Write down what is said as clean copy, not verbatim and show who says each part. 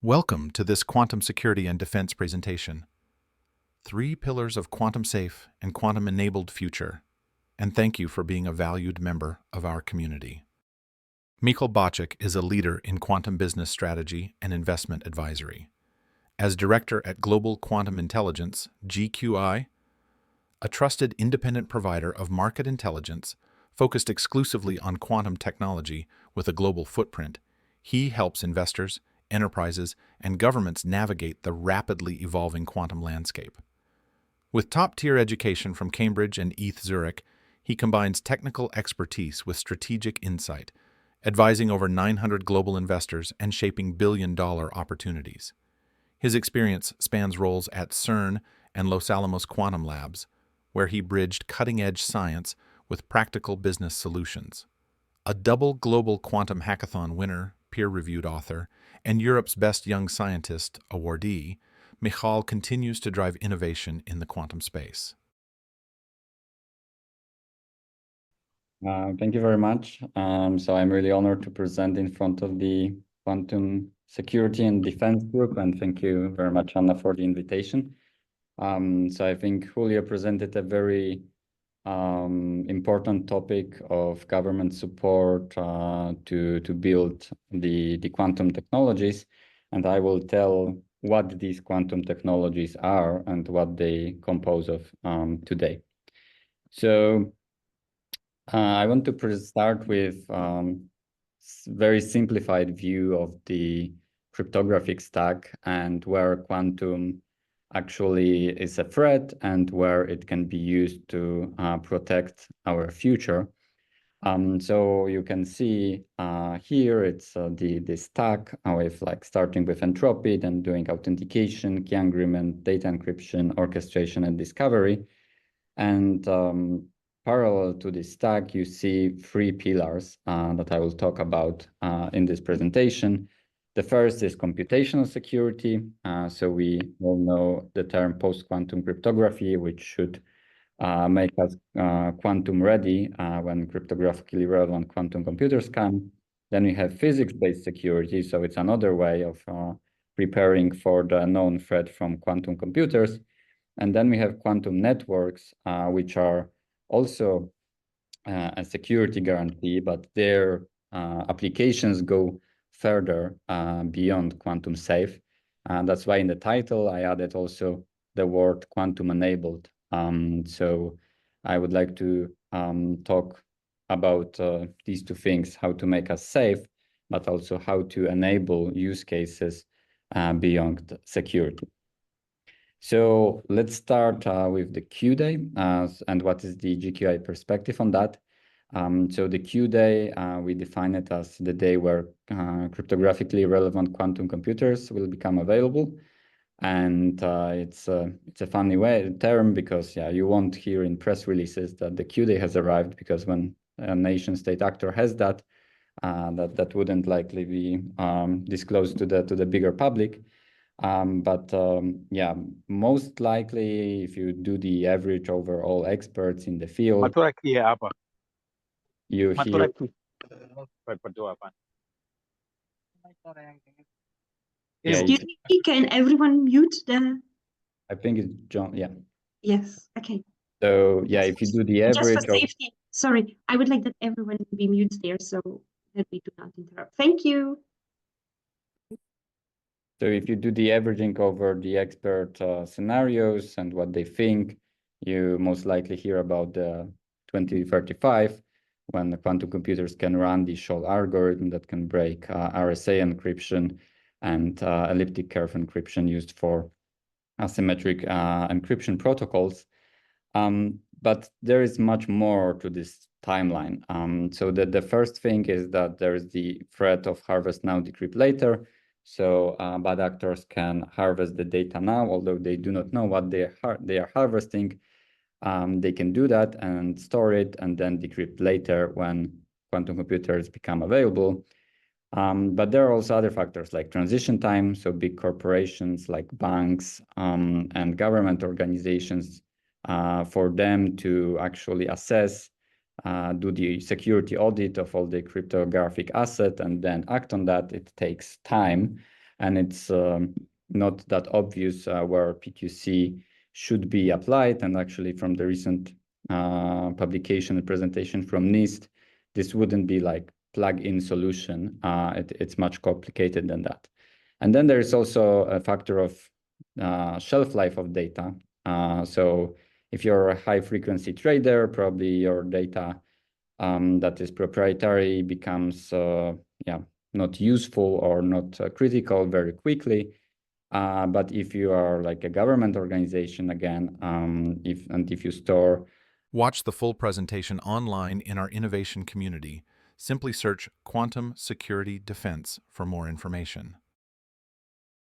Speaker 1: Welcome to this quantum security and defense presentation. 3 pillars of quantum safe and quantum enabled future. And thank you for being a valued member of our community. Michal Baczyk is a leader in quantum business strategy and investment advisory. As director at Global Quantum Intelligence, GQI, a trusted independent provider of market intelligence focused exclusively on quantum technology with a global footprint, he helps investors, enterprises, and governments navigate the rapidly evolving quantum landscape. With top-tier education from Cambridge and ETH Zurich, he combines technical expertise with strategic insight, advising over 900 global investors and shaping billion-dollar opportunities. His experience spans roles at CERN and Los Alamos Quantum Labs, where he bridged cutting-edge science with practical business solutions. A double global quantum hackathon winner, peer-reviewed author, and Europe's Best Young Scientist awardee, Michal continues to drive innovation in the quantum space.
Speaker 2: Thank you very much. So I'm really honored to present in front of the Quantum Security and Defense Group, and thank you very much, Anna, for the invitation. So I think Julio presented a very important topic of government support to build the quantum technologies, and I will tell what these quantum technologies are and what they compose of today. So I want to start with very simplified view of the cryptographic stack and where quantum actually is a threat and where it can be used to protect our future. So you can see here it's the stack with starting with entropy, then doing authentication, key agreement, data encryption, orchestration, and discovery. And parallel to this stack, you see 3 pillars that I will talk about in this presentation. The first is computational security. So we all know the term post-quantum cryptography, which should make us quantum ready when cryptographically relevant quantum computers come. Then we have physics-based security. So it's another way of preparing for the known threat from quantum computers. And then we have quantum networks, which are also a security guarantee, but their applications go further beyond quantum safe. That's why in the title I added also the word quantum enabled. So I would like to talk about these 2 things, how to make us safe, but also how to enable use cases beyond security. So let's start with the Q-Day and what is the GQI perspective on that. So the Q-Day, we define it as the day where cryptographically relevant quantum computers will become available. And it's a funny term because you won't hear in press releases that the Q-Day has arrived, because when a nation state actor has that, that wouldn't likely be disclosed to the bigger public. But most likely, if you do the average over all experts in the field, you hear.
Speaker 3: Excuse me, can everyone mute the?
Speaker 2: I think it's John. Yeah.
Speaker 3: Yes. Okay.
Speaker 2: So if you do the average.
Speaker 3: Just for safety. Sorry, I would like that everyone be mute there so that we do not interrupt. Thank you.
Speaker 2: So if you do the averaging over the expert scenarios and what they think, you most likely hear about the 2035, when the quantum computers can run the Scholl algorithm that can break RSA encryption and elliptic curve encryption used for asymmetric encryption protocols. But there is much more to this timeline. So the first thing is that there is the threat of harvest now, decrypt later. So bad actors can harvest the data now, although they do not know what they are harvesting. They can do that and store it and then decrypt later when quantum computers become available. But there are also other factors like transition time. So big corporations like banks and government organizations, for them to actually assess, do the security audit of all the cryptographic asset and then act on that, it takes time. and it's not that obvious where PQC should be applied. And actually, from the recent publication and presentation from NIST, this wouldn't be like plug-in solution. It's much complicated than that. And then there is also a factor of shelf life of data. So if you're a high-frequency trader, probably your data that is proprietary becomes not useful or not critical very quickly. But if you are like a government organization, again, if you store...
Speaker 1: Watch the full presentation online in our innovation community. Simply search Quantum Security Defense for more information.